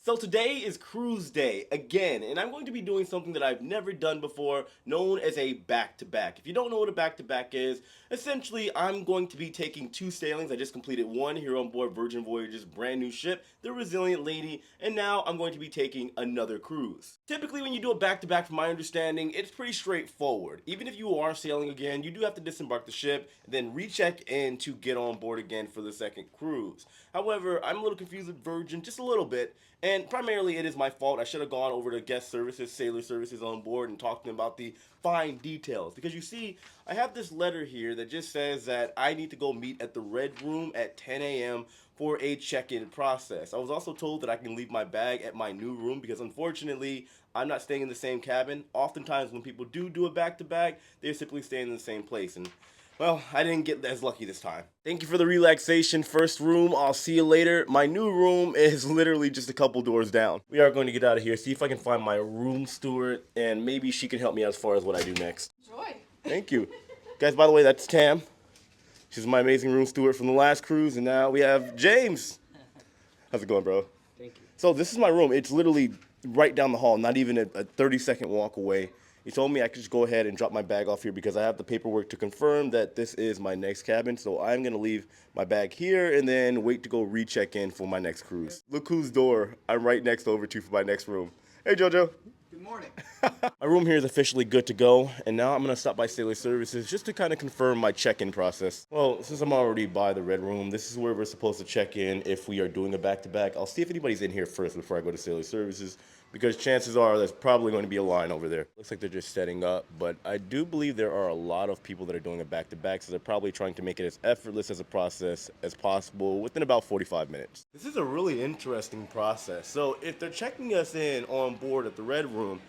So today is cruise day again, and I'm going to be doing something that I've never done before, known as a back-to-back. If you don't know what a back-to-back is, essentially I'm going to be taking two sailings. I just completed one here on board Virgin Voyages' brand new ship, the Resilient Lady, and now I'm going to be taking another cruise. Typically when you do a back-to-back, from my understanding, it's pretty straightforward. Even if you are sailing again, you do have to disembark the ship, then recheck in to get on board again for the second cruise. However, I'm a little confused with Virgin, just a little bit, and primarily it is my fault. I should have gone over to guest services, sailor services on board, and talked to them about the fine details. Because you see, I have this letter here that just says that I need to go meet at the Red Room at 10 a.m. for a check-in process. I was also told that I can leave my bag at my new room because unfortunately, I'm not staying in the same cabin. Oftentimes when people do a back-to-back, they're simply staying in the same place. And well, I didn't get as lucky this time. Thank you for the relaxation, first room. I'll see you later. My new room is literally just a couple doors down. We are going to get out of here, see if I can find my room steward, and maybe she can help me out as far as what I do next. Joy. Thank you. Guys, by the way, that's Tam. She's my amazing room steward from the last cruise, and now we have James. How's it going, bro? Thank you. So this is my room. It's literally right down the hall, not even a 30-second walk away. He told me I could just go ahead and drop my bag off here because I have the paperwork to confirm that this is my next cabin. So I'm going to leave my bag here and then wait to go recheck in for my next cruise. Look whose door I'm right next over to for my next room. Hey, JoJo. Good morning. My room here is officially good to go, and now I'm going to stop by Sailor Services just to kind of confirm my check-in process. Well, since I'm already by the Red Room, this is where we're supposed to check in if we are doing a back-to-back. I'll see if anybody's in here first before I go to Sailor Services, because chances are there's probably going to be a line over there. Looks like they're just setting up, but I do believe there are a lot of people that are doing a back-to-back, so they're probably trying to make it as effortless as a process as possible within about 45 minutes. This is a really interesting process. So if they're checking us in on board at the Red Room,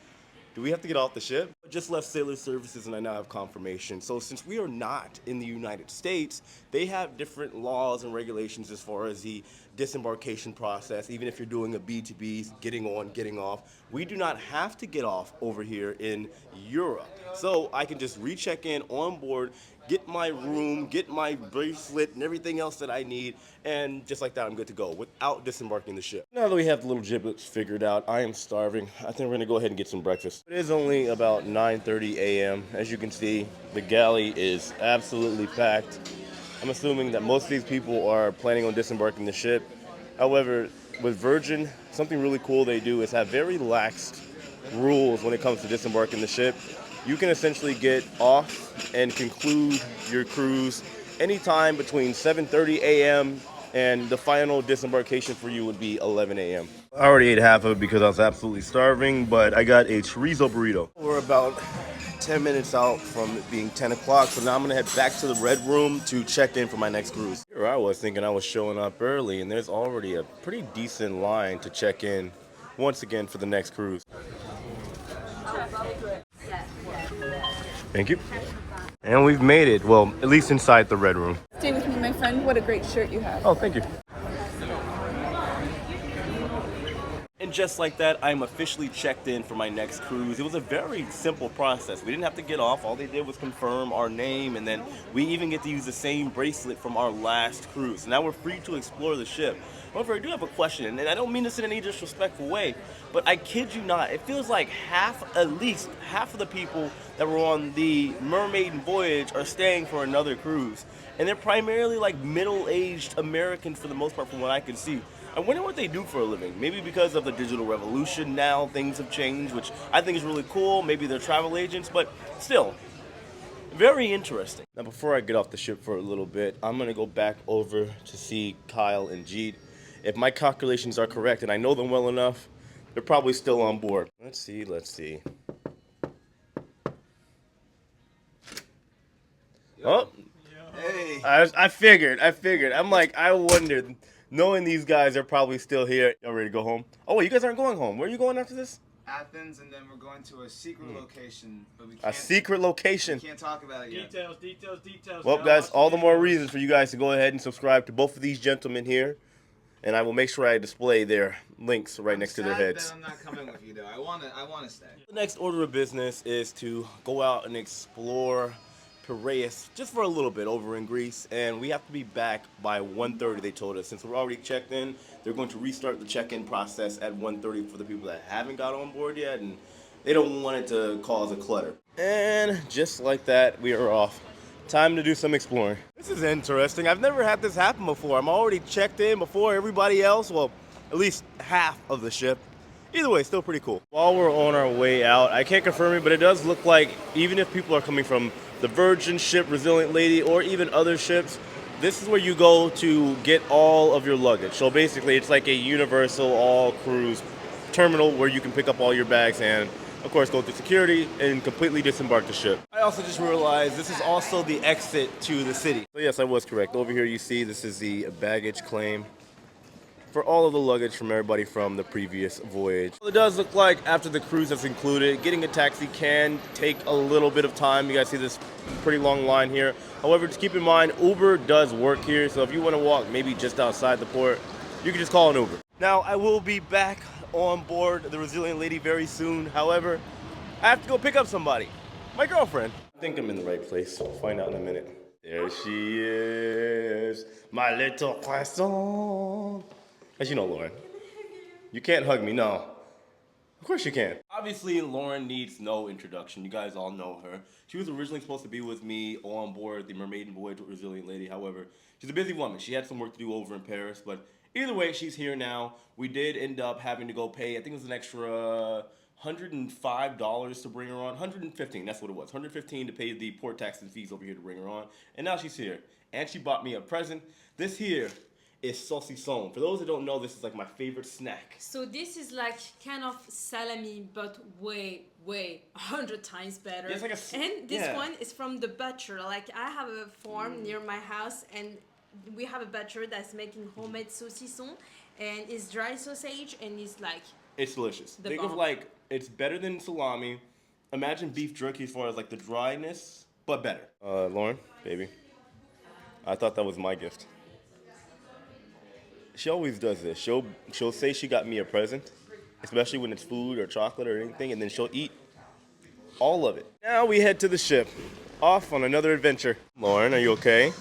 do we have to get off the ship? I just left Sailor Services and I now have confirmation. So since we are not in the United States, they have different laws and regulations as far as the disembarkation process. Even if you're doing a B2B, getting on, getting off, we do not have to get off over here in Europe. So I can just recheck in on board, get my room, get my bracelet and everything else that I need, and just like that, I'm good to go without disembarking the ship. Now that we have the little giblets figured out, I am starving. I think we're gonna go ahead and get some breakfast. It is only about 9:30 a.m. As you can see, the galley is absolutely packed. I'm assuming that most of these people are planning on disembarking the ship. However, with Virgin, something really cool they do is have very lax rules when it comes to disembarking the ship. You can essentially get off and conclude your cruise anytime between 7:30 a.m. and the final disembarkation for you would be 11 a.m. I already ate half of it because I was absolutely starving, but I got a chorizo burrito. We're about 10 minutes out from it being 10 o'clock, so now I'm gonna head back to the Red Room to check in for my next cruise. Here I was thinking I was showing up early, and there's already a pretty decent line to check in once again for the next cruise. Thank you. And we've made it, well, at least inside the Red Room. Stay with me, my friend. What a great shirt you have. Oh, thank you. And just like that, I'm officially checked in for my next cruise. It was a very simple process. We didn't have to get off. All they did was confirm our name, and then we even get to use the same bracelet from our last cruise. Now we're free to explore the ship. However, I do have a question, and I don't mean this in any disrespectful way, but I kid you not, it feels like at least half of the people that were on the Mermaid Voyage are staying for another cruise. And they're primarily like middle-aged Americans for the most part from what I can see. I wonder what they do for a living. Maybe because of the digital revolution now, things have changed, which I think is really cool. Maybe they're travel agents, but still, very interesting. Now, before I get off the ship for a little bit, I'm going to go back over to see Kyle and Jeet. If my calculations are correct, and I know them well enough, they're probably still on board. Let's see. Oh, Hey. I figured. I'm like, I wondered. Knowing these guys are probably still here. Y'all ready to go home? Oh, wait, you guys aren't going home. Where are you going after this? Athens, and then we're going to a secret location, but we A can't. secret location. We can't talk about it yet. Details. Well, guys, all the more reason for you guys to go ahead and subscribe to both of these gentlemen here. And I will make sure I display their links right next to their heads. I'm not coming with you though. I wanna stay. The next order of business is to go out and explore Piraeus just for a little bit over in Greece, and we have to be back by 1:30. They told us, since we're already checked in, they're going to restart the check-in process at 1:30 for the people that haven't got on board yet, and they don't want it to cause a clutter. And just like that, we are off. Time to do some exploring. This is interesting. I've never had this happen before. I'm already checked in before everybody else, well, at least half of the ship. Either way, still pretty cool. While we're on our way out, I can't confirm it, but it does look like even if people are coming from the Virgin ship, Resilient Lady, or even other ships, this is where you go to get all of your luggage. So basically, it's like a universal all-cruise terminal where you can pick up all your bags and, of course, go through security and completely disembark the ship. I also just realized this is also the exit to the city. So yes, I was correct. Over here you see this is the baggage claim for all of the luggage from everybody from the previous voyage. It does look like after the cruise that's included, getting a taxi can take a little bit of time. You guys see this pretty long line here. However, just keep in mind, Uber does work here. So if you want to walk maybe just outside the port, you can just call an Uber. Now, I will be back on board the Resilient Lady very soon. However, I have to go pick up somebody, my girlfriend. I think I'm in the right place. We'll find out in a minute. There she is, my little croissant. As you know, Lauren, you can't hug me, no. Of course you can. Obviously, Lauren needs no introduction. You guys all know her. She was originally supposed to be with me on board the Mermaid Voyage with Resilient Lady. However, she's a busy woman. She had some work to do over in Paris, but either way, she's here now. We did end up having to go pay, I think it was an extra $105 to bring her on. $115, that's what it was. $115 to pay the port tax and fees over here to bring her on. And now she's here. And she bought me a present. This here is saucisson. For those who don't know, this is like my favorite snack. So this is like kind of salami, but way 100 times better. It's like and this one is from the butcher. Like I have a farm near my house, and we have a butcher that's making homemade saucisson, and it's dry sausage, and it's like it's delicious. Think of like it's better than salami. Imagine beef jerky as far as like the dryness, but better. Lauren, baby, I thought that was my gift. She always does this. She'll say she got me a present, especially when it's food or chocolate or anything, and then she'll eat all of it. Now we head to the ship, off on another adventure. Lauren, are you okay?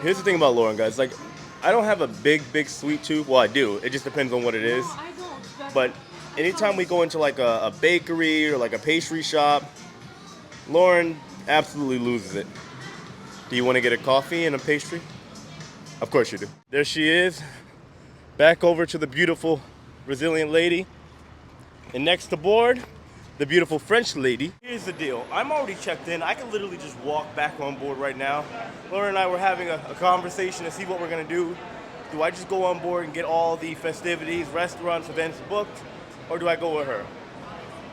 Here's the thing about Lauren, guys. Like, I don't have a big sweet tooth. Well, I do. It just depends on what it is. No, I don't. But anytime we go into like a bakery or like a pastry shop, Lauren absolutely loses it. Do you want to get a coffee and a pastry? Of course you do. There she is, back over to the beautiful Resilient Lady. And next aboard, the beautiful French lady. Here's the deal. I'm already checked in. I can literally just walk back on board right now. Laura and I were having a conversation to see what we're gonna do. Do I just go on board and get all the festivities, restaurants, events booked, or do I go with her?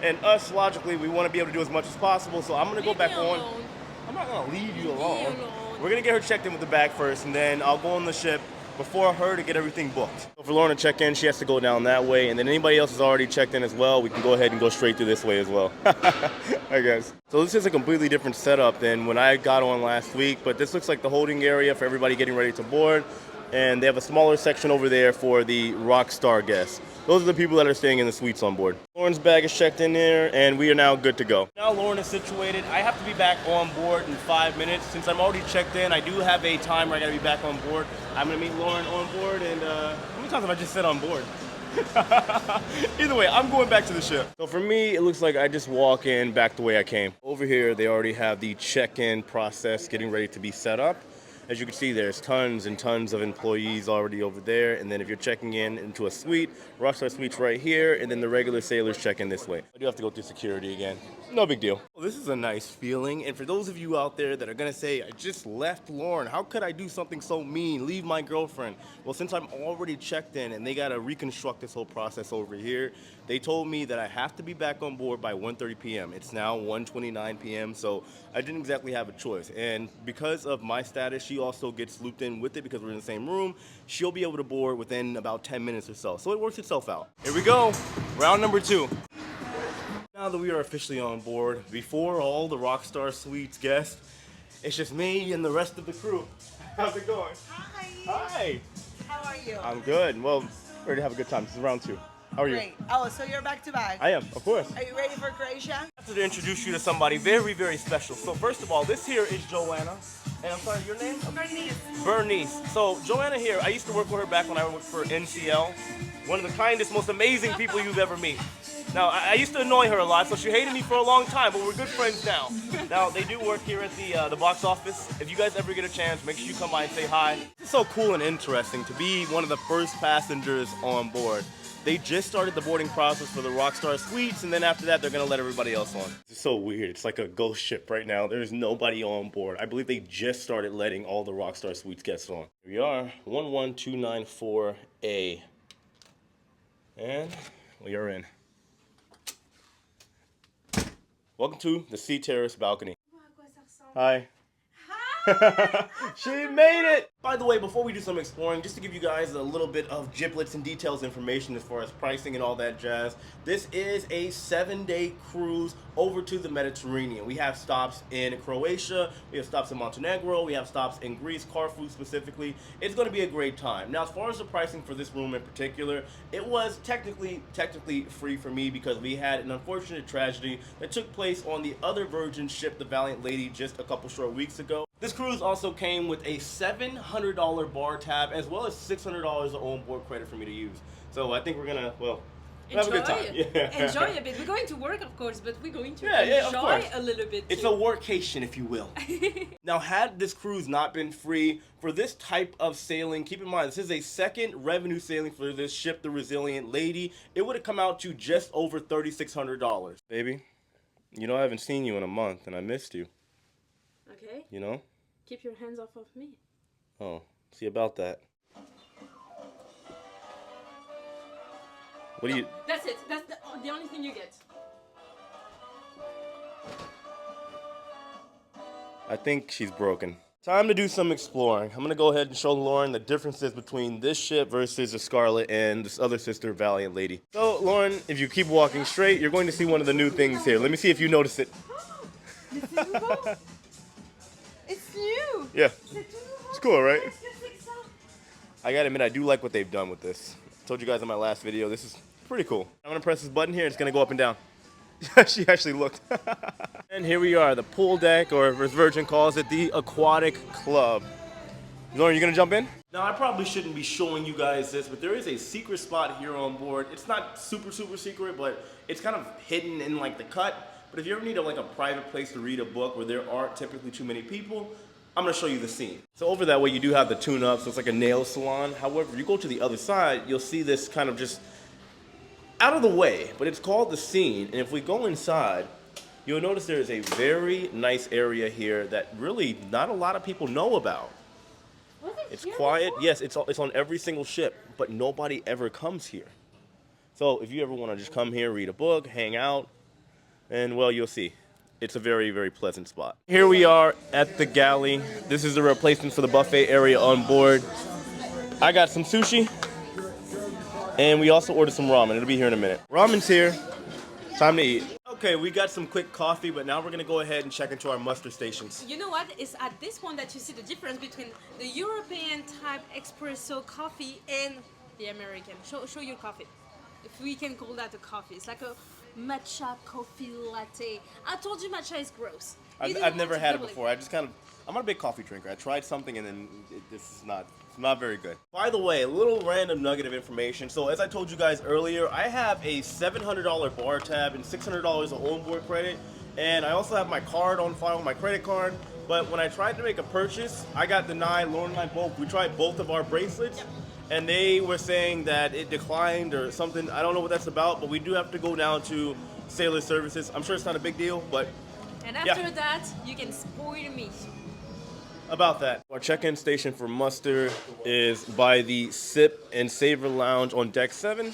And us, logically, we want to be able to do as much as possible, so I'm gonna go back on. I'm not gonna leave you alone. We're gonna get her checked in with the bag first, and then I'll go on the ship before her to get everything booked. So for Lauren to check in, she has to go down that way, and then anybody else is already checked in as well, we can go ahead and go straight through this way as well. I guess. So this is a completely different setup than when I got on last week, but this looks like the holding area for everybody getting ready to board, and they have a smaller section over there for the rock star guests. Those are the people that are staying in the suites on board. Lauren's bag is checked in there, and we are now good to go. Now Lauren is situated. I have to be back on board in 5 minutes. Since I'm already checked in, I do have a time where I gotta be back on board. I'm gonna meet Lauren on board, and how many times have I just said on board? Either way, I'm going back to the ship. So for me, it looks like I just walk in back the way I came. Over here, they already have the check-in process getting ready to be set up. As you can see, there's tons and tons of employees already over there. And then if you're checking in into a suite, Rockstar Suite's right here, and then the regular sailors check in this way. I do have to go through security again. No big deal. Well, this is a nice feeling. And for those of you out there that are gonna say, I just left Lauren, how could I do something so mean, leave my girlfriend? Well, since I'm already checked in and they gotta reconstruct this whole process over here, they told me that I have to be back on board by 1:30 p.m. It's now 1:29 p.m., so I didn't exactly have a choice. And because of my status, she also gets looped in with it because we're in the same room. She'll be able to board within about 10 minutes or so. So it works itself out. Here we go, round number 2. Now that we are officially on board, before all the Rockstar Suites guests, it's just me and the rest of the crew. How's it going? Hi. Hi. How are you? I'm good. Well, we're ready to have a good time. This is round 2. How are you? Great. Oh, so you're back to back. I am, of course. Are you ready for Croatia? I have to introduce you to somebody very, very special. So first of all, this here is Joanna. And I'm sorry, your name? Bernice. So Joanna here, I used to work with her back when I worked for NCL. One of the kindest, most amazing people you've ever met. Now, I used to annoy her a lot, so she hated me for a long time, but we're good friends now. Now, they do work here at the box office. If you guys ever get a chance, make sure you come by and say hi. It's so cool and interesting to be one of the first passengers on board. They just started the boarding process for the Rockstar Suites, and then after that, they're gonna let everybody else on. It's so weird. It's like a ghost ship right now. There's nobody on board. I believe they just started letting all the Rockstar Suites guests on. Here we are, 11294A. And we are in. Welcome to the Sea Terrace balcony. Hi. She made it! By the way, before we do some exploring, just to give you guys a little bit of giblets and details information as far as pricing and all that jazz, this is a 7-day cruise over to the Mediterranean. We have stops in Croatia, we have stops in Montenegro, we have stops in Greece, Corfu specifically. It's going to be a great time. Now, as far as the pricing for this room in particular, it was technically free for me because we had an unfortunate tragedy that took place on the other Virgin ship, the Valiant Lady, just a couple short weeks ago. This cruise also came with a $700 bar tab as well as $600 of onboard credit for me to use. So I think we're gonna, well, have a good time. Yeah. Enjoy a bit. We're going to work, of course, but we're going to of enjoy course. a little bit. It's too. a workation, if you will. Now, had this cruise not been free, for this type of sailing, keep in mind, this is a second revenue sailing for this ship, the Resilient Lady. It would have come out to just over $3,600. Baby, you know I haven't seen you in a month, and I missed you. Okay. You know? Keep your hands off of me. Oh, see about that. What do you... That's it. That's the only thing you get. I think she's broken. Time to do some exploring. I'm gonna go ahead and show Lauren the differences between this ship versus the Scarlet and this other sister, Valiant Lady. So, Lauren, if you keep walking straight, you're going to see one of the new things here. Let me see if you notice it. It's new. Yeah, it's cool, right? I gotta admit, I do like what they've done with this. I told you guys in my last video, this is pretty cool. I'm gonna press this button here, it's gonna go up and down. She actually looked. And here we are, the pool deck, or as Virgin calls it, the Aquatic Club. Lauren, you gonna jump in? Now, I probably shouldn't be showing you guys this, but there is a secret spot here on board. It's not super secret, but it's kind of hidden in like the cut. But if you ever need like a private place to read a book where there aren't typically too many people, I'm gonna show you the scene. So over that way you do have the tune-up, so it's like a nail salon. However, you go to the other side, you'll see this kind of just out of the way, but it's called the scene. And if we go inside, you'll notice there is a very nice area here that really not a lot of people know about. It's quiet. Yes, it's on every single ship, but nobody ever comes here. So if you ever want to just come here, read a book, hang out, and well, you'll see. It's a very pleasant spot. Here we are at the galley. This is the replacement for the buffet area on board. I got some sushi, and we also ordered some ramen. It'll be here in a minute. Ramen's here. Time to eat. Okay, we got some quick coffee, but now we're gonna go ahead and check into our muster stations. You know what? It's at this one that you see the difference between the European type espresso coffee and the American. Show your coffee. If we can call that a coffee. It's like a matcha coffee latte. I told you matcha is gross. I've never had it before. I'm not a big coffee drinker. I tried something and then it's not very good. By the way, a little random nugget of information. So as I told you guys earlier, I have a $700 bar tab and $600 of onboard credit. And I also have my card on file, my credit card. But when I tried to make a purchase, I got denied. Lauren and I both, we tried both of our bracelets. Yep. And they were saying that it declined or something. I don't know what that's about, but we do have to go down to Sailor Services. I'm sure it's not a big deal, but and after that, you can spoil me. About that. Our check-in station for muster is by the Sip and Savor Lounge on deck 7.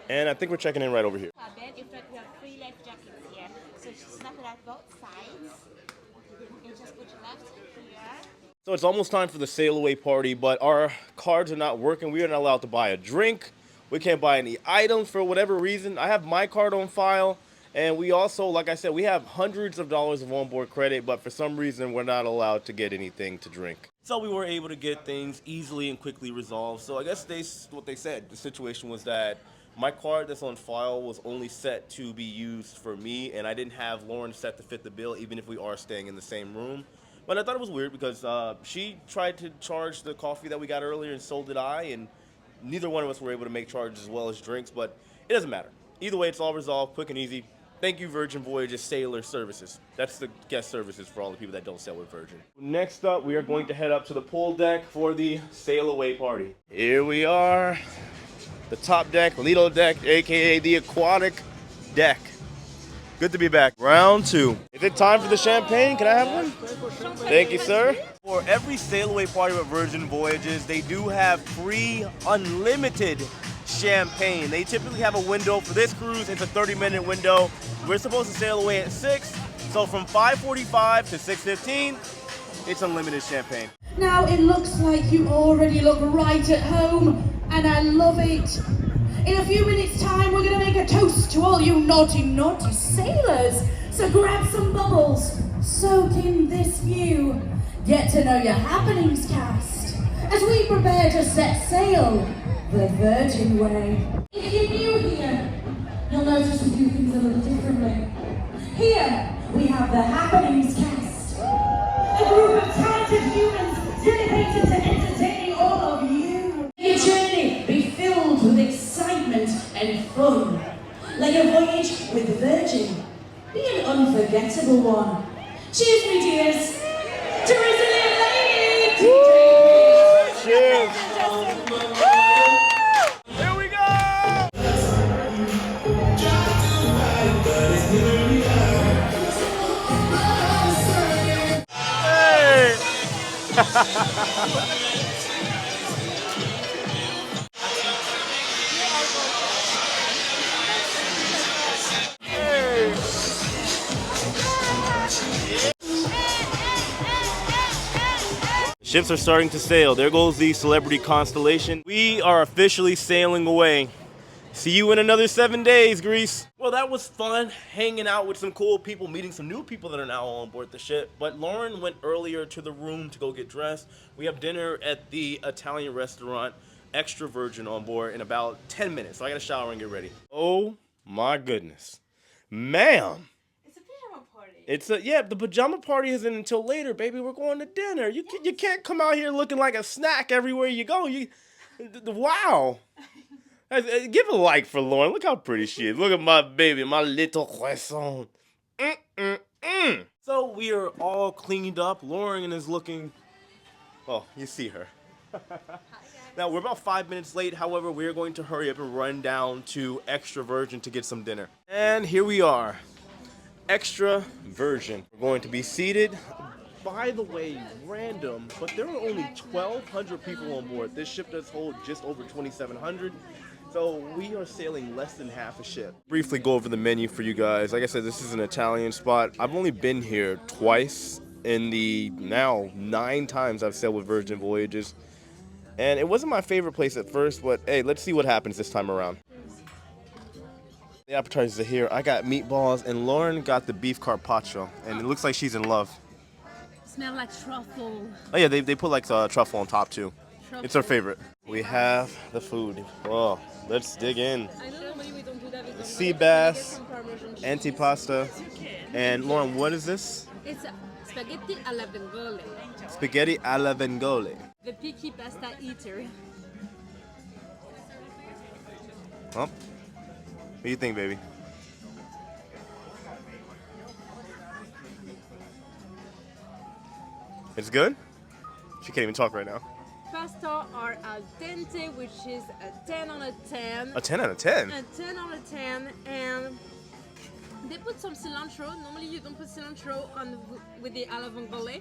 And I think we're checking in right over here. In fact, we have 3 life jackets here. So just snap it at both sides. You just put your left here. So it's almost time for the sail away party, but our cards are not working. We are not allowed to buy a drink. We can't buy any items for whatever reason. I have my card on file, and we also, like I said, we have hundreds of dollars of onboard credit, but for some reason we're not allowed to get anything to drink. So we were able to get things easily and quickly resolved. So I guess what they said, the situation was that my card that's on file was only set to be used for me, and I didn't have Lauren set to fit the bill, even if we are staying in the same room. But I thought it was weird because she tried to charge the coffee that we got earlier, and so did I, and neither one of us were able to make charges as well as drinks, but it doesn't matter. Either way, it's all resolved, quick and easy. Thank you, Virgin Voyages Sailor Services. That's the guest services for all the people that don't sail with Virgin. Next up, we are going to head up to the pool deck for the sail away party. Here we are, the top deck, Lido deck, aka the aquatic deck. Good to be back. Round 2. Is it time for the champagne? Can I have one? Thank you, sir. For every sail away party with Virgin Voyages, they do have free unlimited champagne. They typically have a window. For this cruise, it's a 30-minute window. We're supposed to sail away at 6, so from 5:45 to 6:15, it's unlimited champagne. Now it looks like you already look right at home, and I love it. In a few minutes' time, we're going to make a toast to all you naughty, naughty sailors. So grab some bubbles, soak in this view, get to know your happenings cast as we prepare to set sail the Virgin way. If you're new here, you'll notice we do things a little differently. Here, we have the happenings cast, a group of talented humans dedicated to entertaining all of you. Your journey be filled with excitement and fun. Like a voyage with the Virgin, be an unforgettable one. Cheers, me dears, to resilient ladies! Cheers! Here we go! Ships are starting to sail. There goes the Celebrity Constellation. We are officially sailing away. See you in another 7 days, Greece. Well, that was fun, hanging out with some cool people, meeting some new people that are now on board the ship. But Lauren went earlier to the room to go get dressed. We have dinner at the Italian restaurant, Extra Virgin, on board in about 10 minutes. So I gotta shower and get ready. Oh my goodness. Ma'am. It's a pajama party. Yeah, the pajama party isn't until later, baby. We're going to dinner. You can't come out here looking like a snack everywhere you go. Wow. Give a like for Lauren. Look how pretty she is. Look at my baby, my little croissant. So we are all cleaned up. Lauren is looking, oh, you see her. Now, we're about 5 minutes late. However, we're going to hurry up and run down to Extra Virgin to get some dinner. And here we are. Extra Virgin. We're going to be seated. By the way, random, but there are only 1,200 people on board. This ship does hold just over 2,700. So we are sailing less than half a ship. Briefly go over the menu for you guys. Like I said, this is an Italian spot. I've only been here twice in the now 9 times I've sailed with Virgin Voyages. And it wasn't my favorite place at first, but hey, let's see what happens this time around. The appetizers are here. I got meatballs, and Lauren got the beef carpaccio, and it looks like she's in love. Smell like truffle. Oh yeah, they put like truffle on top too. Truffle. It's our favorite. We have the food. Oh, let's dig in. I know normally we don't do that. We Sea bass, antipasta, and Lauren, what is this? It's spaghetti alla vongole. Spaghetti alla vongole. The picky pasta eater. Well, what do you think, baby? It's good? She can't even talk right now. Pasta are al dente, which is a 10 on a 10. A 10 out of 10? A 10 on a 10, and they put some cilantro. Normally you don't put cilantro on with the alla vongole,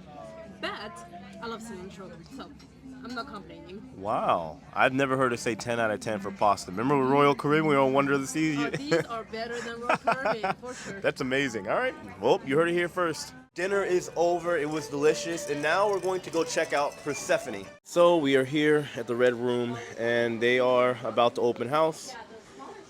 but I love cilantro, so I'm not complaining. Wow. I've never heard her say 10 out of 10 for pasta. Remember with Royal Caribbean, we were on Wonder of the Seas? Oh, these are better than Royal Caribbean, for sure. That's amazing. All right. Well, you heard it here first. Dinner is over. It was delicious. And now we're going to go check out Persephone. So we are here at the Red Room, and they are about to open house.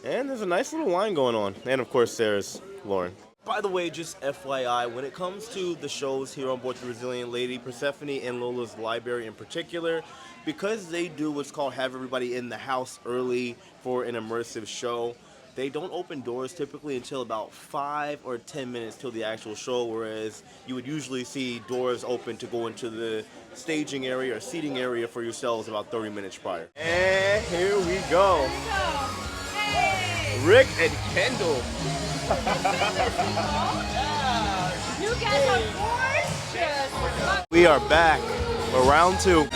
And there's a nice little line going on. And, of course, there's Lauren. By the way, just FYI, when it comes to the shows here on board the Resilient Lady, Persephone and Lola's Library in particular, because they do what's called have everybody in the house early for an immersive show, they don't open doors typically until about 5 or 10 minutes till the actual show, whereas you would usually see doors open to go into the staging area or seating area for yourselves about 30 minutes prior. And here we go. Rick and Kendall. You guys are gorgeous. We are back for round 2.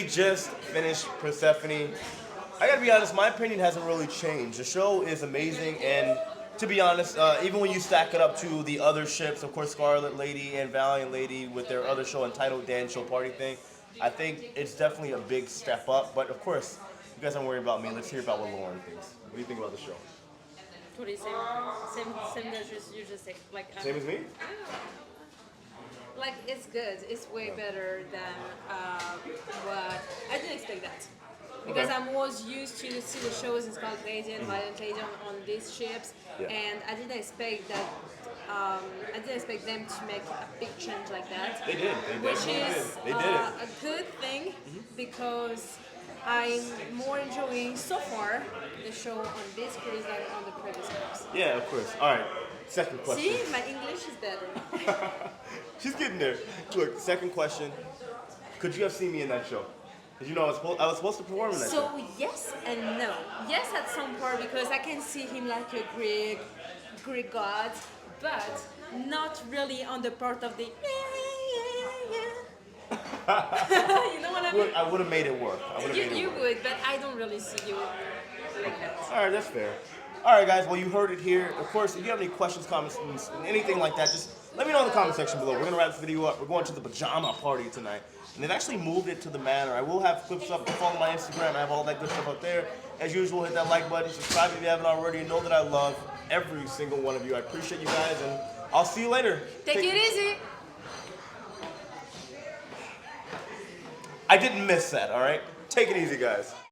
Just finished Persephone. I gotta be honest, my opinion hasn't really changed. The show is amazing, and to be honest, even when you stack it up to the other ships, of course Scarlet Lady and Valiant Lady with their other show entitled Dan Show Party Thing, I think it's definitely a big step up. But of course, you guys aren't worried about me. Let's hear about what Lauren thinks. What do you think about the show? Totally same as you just said. Like Same as me? Like it's good. It's way better than what I didn't expect that. Because Okay. I'm always used to see the shows in Scarlet Lady and Valiant Lady on these ships, Yeah. and I didn't expect that. I didn't expect them to make a big change like that. They did. They Which definitely is did. They did it. a good thing because I'm more enjoying so far the show on this cruise than on the previous cruise. Yeah, of course. All right. Second question. See, my English is better. She's getting there. Look, second question. Could you have seen me in that show? Because you know I was supposed to perform in that show. So yes and no. Yes, at some part because I can see him like a Greek god, but not really on the part of the you know what I mean? I would have made it work. I would have made it You work. would, but I don't really see you like that. All right, that's fair. All right, guys. Well, you heard it here. Of course, if you have any questions, comments, and anything like that, just let me know in the comment section below. We're gonna wrap this video up. We're going to the pajama party tonight, and they've actually moved it to the manor. I will have clips up. Follow my Instagram. I have all that good stuff up there. As usual, hit that like button, subscribe if you haven't already. Know that I love every single one of you. I appreciate you guys, and I'll see you later. Take it easy. I didn't miss that. All right. Take it easy, guys.